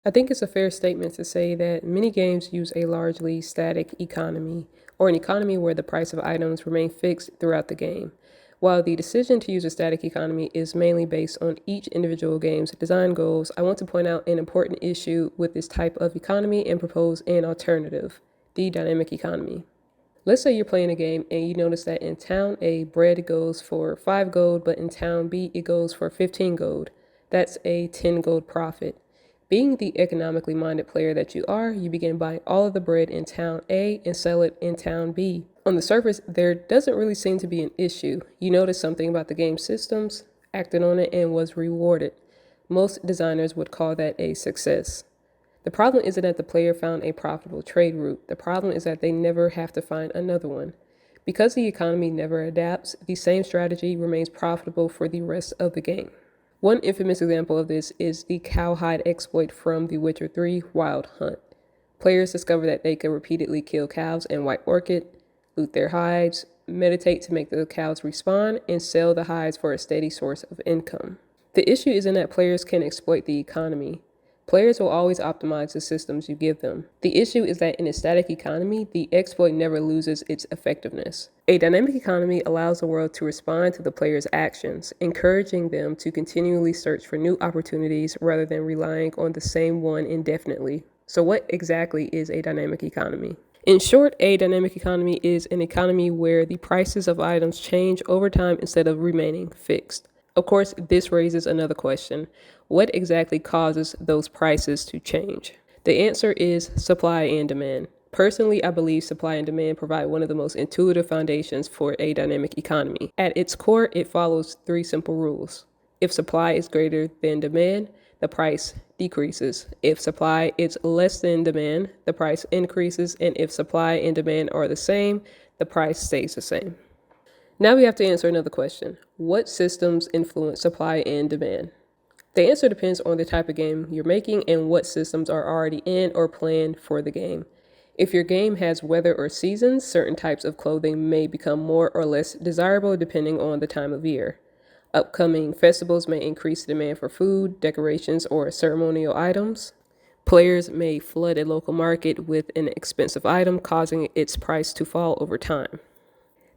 I think it's a fair statement to say that many games use a largely static economy, or an economy where the price of items remain fixed throughout the game. While the decision to use a static economy is mainly based on each individual game's design goals, I want to point out an important issue with this type of economy and propose an alternative: the dynamic economy. Let's say you're playing a game and you notice that in town A, bread goes for 5 gold, but in town B, it goes for 15 gold. That's a 10 gold profit. Being the economically minded player that you are, you begin buying all of the bread in town A and sell it in town B. On the surface, there doesn't really seem to be an issue. You notice something about the game systems, acted on it, and was rewarded. Most designers would call that a success. The problem isn't that the player found a profitable trade route. The problem is that they never have to find another one. Because the economy never adapts, the same strategy remains profitable for the rest of the game. One infamous example of this is the cowhide exploit from The Witcher 3 Wild Hunt. Players discover that they can repeatedly kill cows in White Orchid, loot their hides, meditate to make the cows respawn, and sell the hides for a steady source of income. The issue isn't that players can exploit the economy. Players will always optimize the systems you give them. The issue is that in a static economy, the exploit never loses its effectiveness. A dynamic economy allows the world to respond to the player's actions, encouraging them to continually search for new opportunities rather than relying on the same one indefinitely. So what exactly is a dynamic economy? In short, a dynamic economy is an economy where the prices of items change over time instead of remaining fixed. Of course, this raises another question. What exactly causes those prices to change? The answer is supply and demand. Personally, I believe supply and demand provide one of the most intuitive foundations for a dynamic economy. At its core, it follows three simple rules. If supply is greater than demand, the price decreases. If supply is less than demand, the price increases. And if supply and demand are the same, the price stays the same. Now we have to answer another question. What systems influence supply and demand? The answer depends on the type of game you're making and what systems are already in or planned for the game. If your game has weather or seasons, certain types of clothing may become more or less desirable depending on the time of year. Upcoming festivals may increase the demand for food, decorations, or ceremonial items. Players may flood a local market with an expensive item, causing its price to fall over time.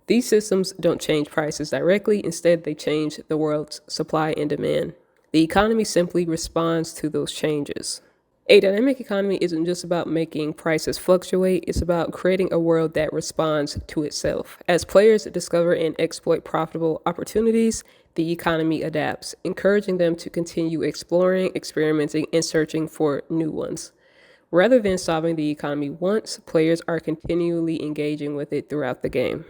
These systems don't change prices directly, instead they change the world's supply and demand. The economy simply responds to those changes. A dynamic economy isn't just about making prices fluctuate, it's about creating a world that responds to itself. As players discover and exploit profitable opportunities, the economy adapts, encouraging them to continue exploring, experimenting, and searching for new ones. Rather than solving the economy once, players are continually engaging with it throughout the game.